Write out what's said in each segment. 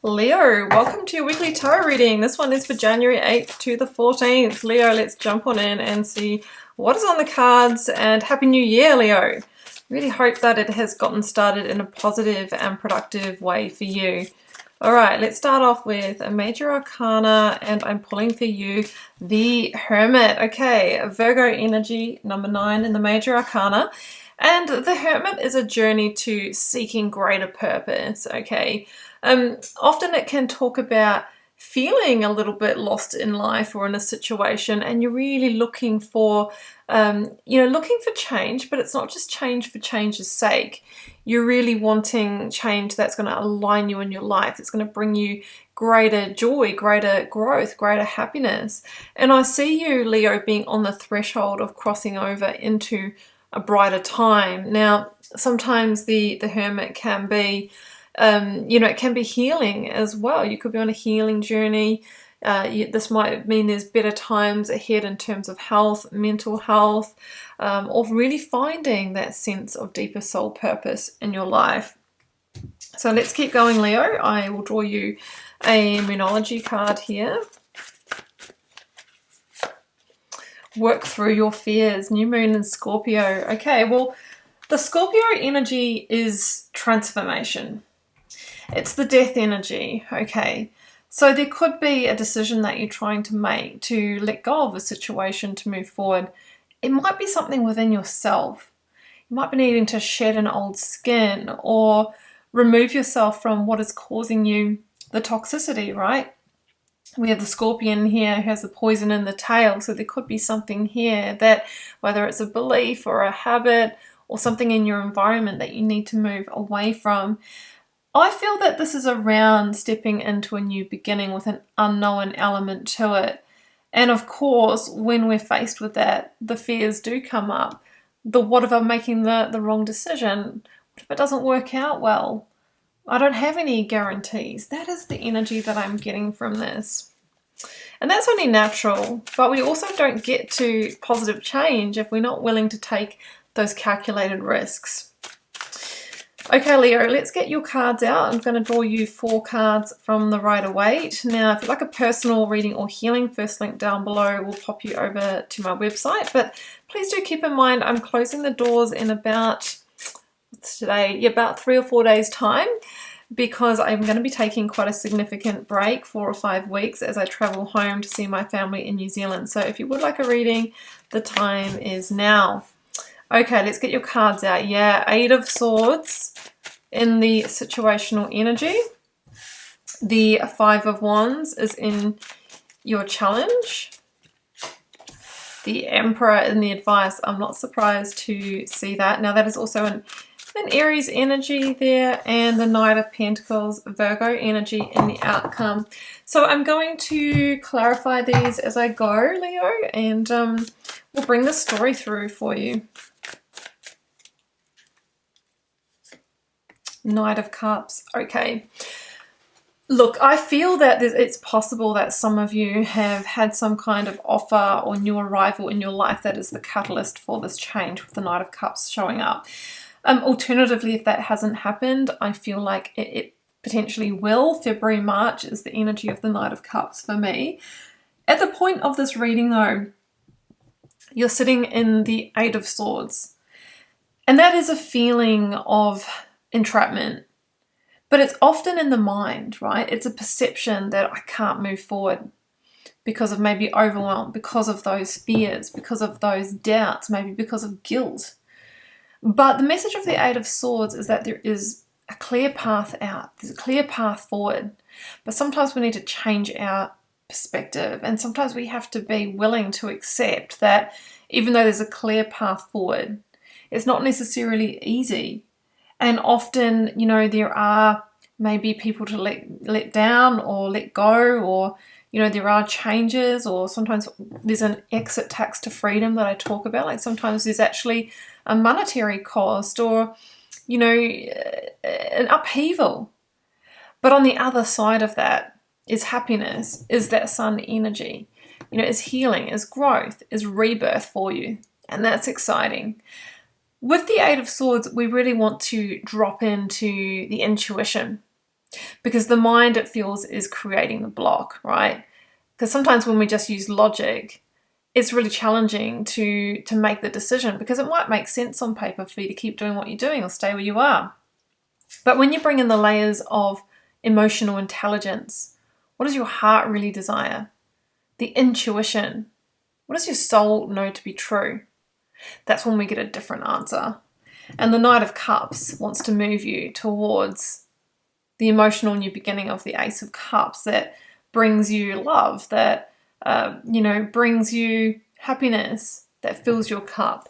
Leo, welcome to your weekly tarot reading. This one is for January 8th to the 14th. Leo, let's jump on in and see what is on the cards, and Happy New Year, Leo. Really hope that it has gotten started in a positive and productive way for you. All right, let's start off with a major arcana, and I'm pulling for you the Hermit. Okay, Virgo energy, number 9 in the major arcana. And the Hermit is a journey to seeking greater purpose, okay? Often it can talk about feeling a little bit lost in life or in a situation, and you're really looking for, looking for change, but it's not just change for change's sake. You're really wanting change that's going to align you in your life. It's going to bring you greater joy, greater growth, greater happiness. And I see you, Leo, being on the threshold of crossing over into a brighter time. Now, sometimes the Hermit can be, it can be healing as well. You could be on a healing journey. This might mean there's better times ahead in terms of health, mental health, or really finding that sense of deeper soul purpose in your life. So let's keep going, Leo. I will draw you a Moonology card here. Work through your fears. New moon in Scorpio. Okay, well, the Scorpio energy is transformation. It's the death energy, okay? So there could be a decision that you're trying to make to let go of a situation to move forward. It might be something within yourself. You might be needing to shed an old skin or remove yourself from what is causing you the toxicity, right? We have the Scorpion here who has the poison in the tail, so there could be something here that, whether it's a belief or a habit or something in your environment that you need to move away from. I feel that this is around stepping into a new beginning with an unknown element to it. And of course, when we're faced with that, the fears do come up. What if I'm making the wrong decision? What if it doesn't work out well? I don't have any guarantees. That is the energy that I'm getting from this. And that's only natural, but we also don't get to positive change if we're not willing to take those calculated risks. Okay, Leo, let's get your cards out. I'm going to draw you 4 cards from the Rider-Waite. Now, if you'd like a personal reading or healing, first link down below will pop you over to my website. But please do keep in mind I'm closing the doors in about, what's today? Yeah, about 3 or 4 days' time, because I'm going to be taking quite a significant break, 4 or 5 weeks, as I travel home to see my family in New Zealand. So if you would like a reading, the time is now. Okay, let's get your cards out. Yeah, 8 of Swords in the situational energy. The 5 of Wands is in your challenge. The Emperor in the advice. I'm not surprised to see that. Now that is also an Aries energy there, and the Knight of Pentacles, Virgo energy in the outcome. So I'm going to clarify these as I go, Leo, and we'll bring the story through for you. Knight of Cups. Okay. Look, I feel that it's possible that some of you have had some kind of offer or new arrival in your life that is the catalyst for this change, with the Knight of Cups showing up. Alternatively, if that hasn't happened, I feel like it potentially will. February, March is the energy of the Knight of Cups for me. At the point of this reading, though, you're sitting in the 8 of Swords. And that is a feeling of entrapment. But it's often in the mind, right? It's a perception that I can't move forward because of maybe overwhelm, because of those fears, because of those doubts, maybe because of guilt. But the message of the 8 of Swords is that there is a clear path out. There's a clear path forward. But sometimes we need to change our perspective. And sometimes we have to be willing to accept that even though there's a clear path forward, it's not necessarily easy. And often, there are maybe people to let down or let go, or, there are changes, or sometimes there's an exit tax to freedom that I talk about. Like sometimes there's actually a monetary cost or, an upheaval. But on the other side of that is happiness, is that sun energy, is healing, is growth, is rebirth for you. And that's exciting. With the 8 of Swords, we really want to drop into the intuition. because the mind, it feels, is creating the block, right? Because sometimes when we just use logic, it's really challenging to make the decision, because it might make sense on paper for you to keep doing what you're doing or stay where you are. But when you bring in the layers of emotional intelligence, what does your heart really desire? The intuition. What does your soul know to be true? That's when we get a different answer. And the Knight of Cups wants to move you towards the emotional new beginning of the Ace of Cups that brings you love, that brings you happiness, that fills your cup.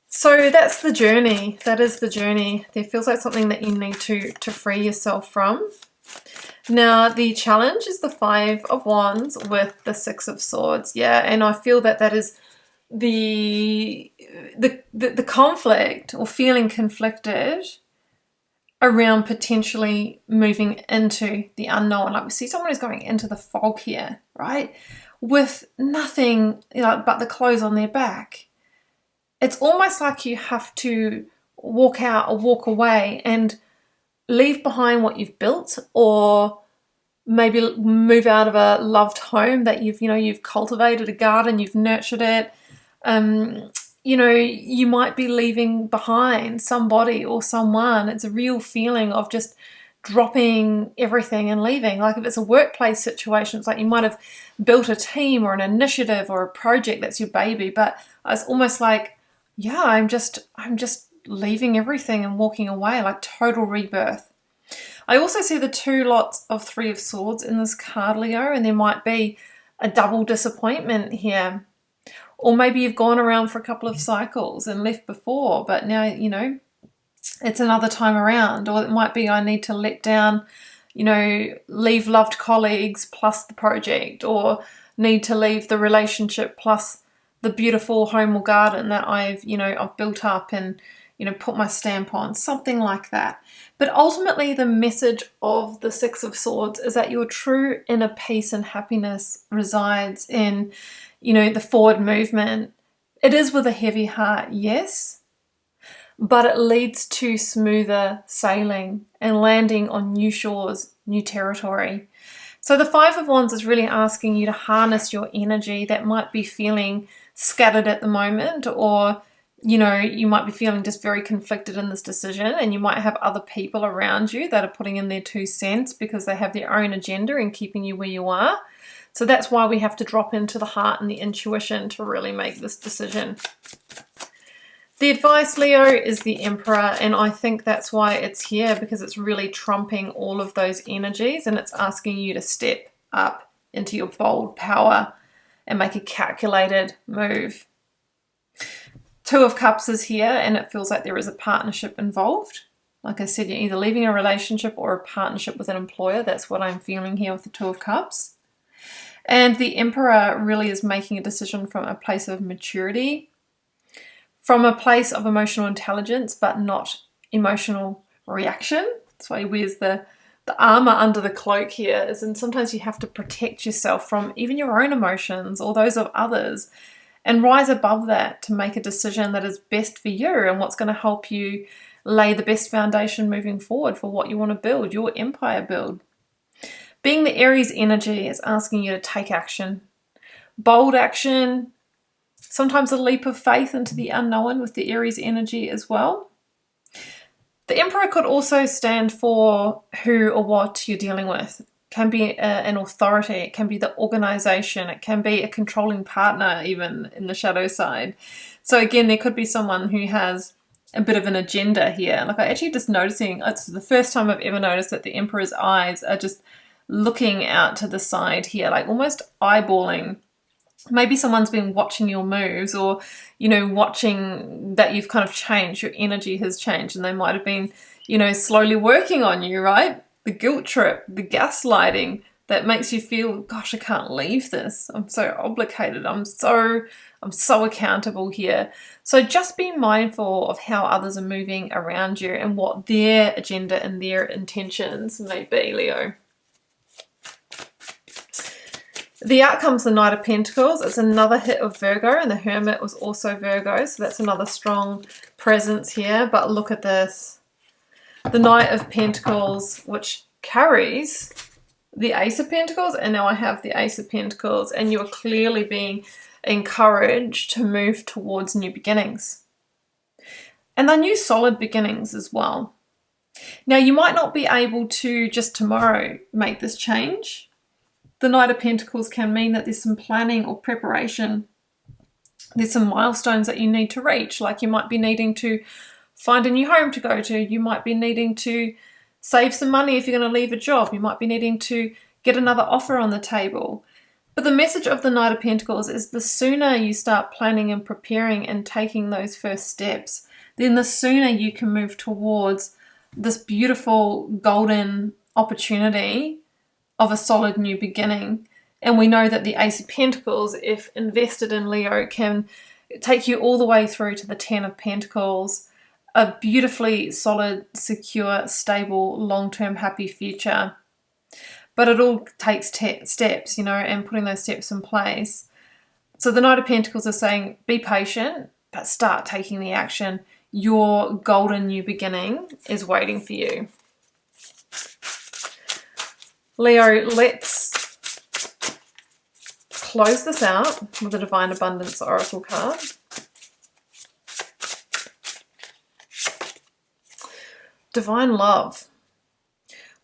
So that's the journey. That is the journey. There feels like something that you need to free yourself from. Now, the challenge is the Five of Wands with the Six of Swords. Yeah, and I feel that that is the conflict, or feeling conflicted around potentially moving into the unknown. Like, we see someone who's going into the fog here, right? With nothing, but the clothes on their back. It's almost like you have to walk out or walk away and leave behind what you've built, or maybe move out of a loved home that you've cultivated, a garden, you've nurtured it. You might be leaving behind somebody or someone. It's a real feeling of just dropping everything and leaving. Like, if it's a workplace situation, it's like you might have built a team or an initiative or a project that's your baby, but it's almost like, yeah, I'm just leaving everything and walking away, like total rebirth. I also see the two lots of Three of Swords in this card, Leo, and there might be a double disappointment here. Or maybe you've gone around for a couple of cycles and left before, but now, it's another time around. Or it might be, I need to let down, leave loved colleagues plus the project, or need to leave the relationship plus the beautiful home or garden that I've built up and, put my stamp on, something like that. But ultimately, the message of the Six of Swords is that your true inner peace and happiness resides in, the forward movement. It is with a heavy heart, yes, but it leads to smoother sailing and landing on new shores, new territory. So the Five of Wands is really asking you to harness your energy that might be feeling scattered at the moment, or you might be feeling just very conflicted in this decision, and you might have other people around you that are putting in their 2 cents because they have their own agenda in keeping you where you are. So that's why we have to drop into the heart and the intuition to really make this decision. The advice, Leo, is the Emperor, and I think that's why it's here, because it's really trumping all of those energies, and it's asking you to step up into your bold power and make a calculated move. Two of Cups is here, and it feels like there is a partnership involved. Like I said, you're either leaving a relationship or a partnership with an employer. That's what I'm feeling here with the Two of Cups. And the Emperor really is making a decision from a place of maturity, from a place of emotional intelligence, but not emotional reaction. That's why he wears the armor under the cloak here, and sometimes you have to protect yourself from even your own emotions or those of others, and rise above that to make a decision that is best for you and what's going to help you lay the best foundation moving forward for what you want to build, your empire build. Being the Aries energy is asking you to take action, bold action, sometimes a leap of faith into the unknown with the Aries energy as well. The Emperor could also stand for who or what you're dealing with. It can be an authority, it can be the organization, it can be a controlling partner, even in the shadow side. So again, there could be someone who has a bit of an agenda here. Like, I actually just noticing, it's the first time I've ever noticed that the Emperor's eyes are just looking out to the side here, like almost eyeballing. Maybe someone's been watching your moves, or, watching that you've kind of changed, your energy has changed, and they might have been, slowly working on you, right? The guilt trip, the gaslighting that makes you feel, gosh, I can't leave this. I'm so obligated. I'm so accountable here. So just be mindful of how others are moving around you and what their agenda and their intentions may be, Leo. The outcome's the Knight of Pentacles. It's another hit of Virgo, and the Hermit was also Virgo, so that's another strong presence here. But look at this. The Knight of Pentacles, which carries the Ace of Pentacles, and now I have the Ace of Pentacles, and you are clearly being encouraged to move towards new beginnings. And they're new solid beginnings as well. Now, you might not be able to just tomorrow make this change. The Knight of Pentacles can mean that there's some planning or preparation. There's some milestones that you need to reach, like you might be needing to find a new home to go to. You might be needing to save some money if you're going to leave a job. You might be needing to get another offer on the table. But the message of the Knight of Pentacles is the sooner you start planning and preparing and taking those first steps, then the sooner you can move towards this beautiful golden opportunity of a solid new beginning. And we know that the Ace of Pentacles, if invested in, Leo, can take you all the way through to the Ten of Pentacles, a beautifully solid, secure, stable, long-term happy future. But it all takes steps, you know, and putting those steps in place. So the Knight of Pentacles is saying, be patient, but start taking the action. Your golden new beginning is waiting for you. Leo, let's close this out with the Divine Abundance Oracle card. Divine love.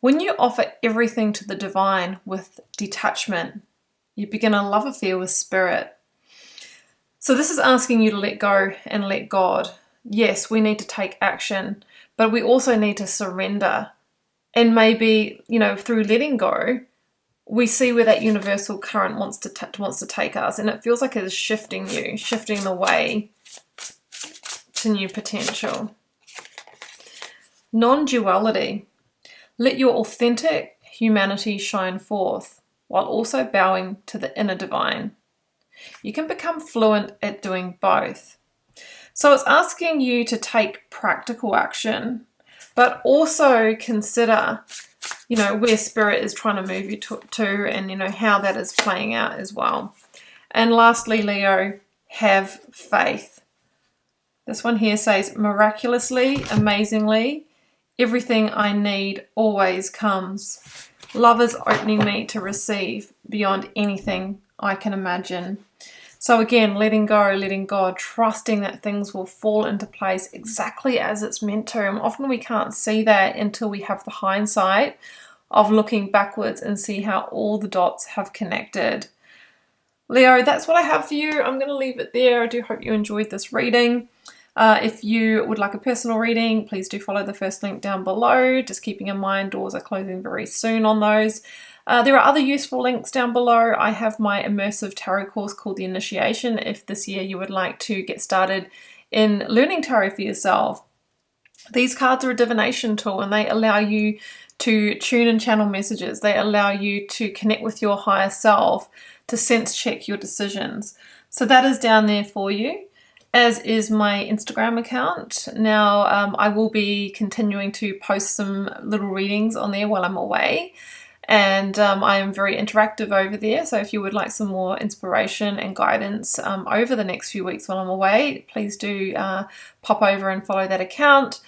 When you offer everything to the divine with detachment, you begin a love affair with spirit. So this is asking you to let go and let God. Yes, we need to take action, but we also need to surrender. And maybe, you know, through letting go, we see where that universal current wants to take us, and it feels like it is shifting you, shifting the way to new potential. Non-duality. Let your authentic humanity shine forth while also bowing to the inner divine. You can become fluent at doing both. So it's asking you to take practical action, but also consider, you know, where spirit is trying to move you to and, you know, how that is playing out as well. And lastly, Leo, have faith. This one here says, miraculously, amazingly, everything I need always comes. Love is opening me to receive beyond anything I can imagine. So again, letting go, letting God, trusting that things will fall into place exactly as it's meant to. And often we can't see that until we have the hindsight of looking backwards and see how all the dots have connected. Leo, that's what I have for you. I'm going to leave it there. I do hope you enjoyed this reading. If you would like a personal reading, please do follow the first link down below. Just keeping in mind, doors are closing very soon on those. There are other useful links down below. I have my immersive tarot course called The Initiation, if this year you would like to get started in learning tarot for yourself. These cards are a divination tool, and they allow you to tune and channel messages. They allow you to connect with your higher self, to sense check your decisions. So that is down there for you, as is my Instagram account. Now, I will be continuing to post some little readings on there while I'm away. And I am very interactive over there. So if you would like some more inspiration and guidance over the next few weeks while I'm away, please do pop over and follow that account.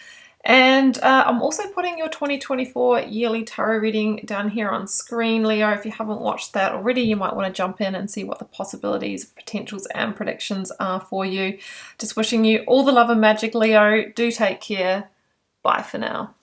And I'm also putting your 2024 yearly tarot reading down here on screen, Leo. If you haven't watched that already, you might want to jump in and see what the possibilities, potentials, and predictions are for you. Just wishing you all the love and magic, Leo. Do take care. Bye for now.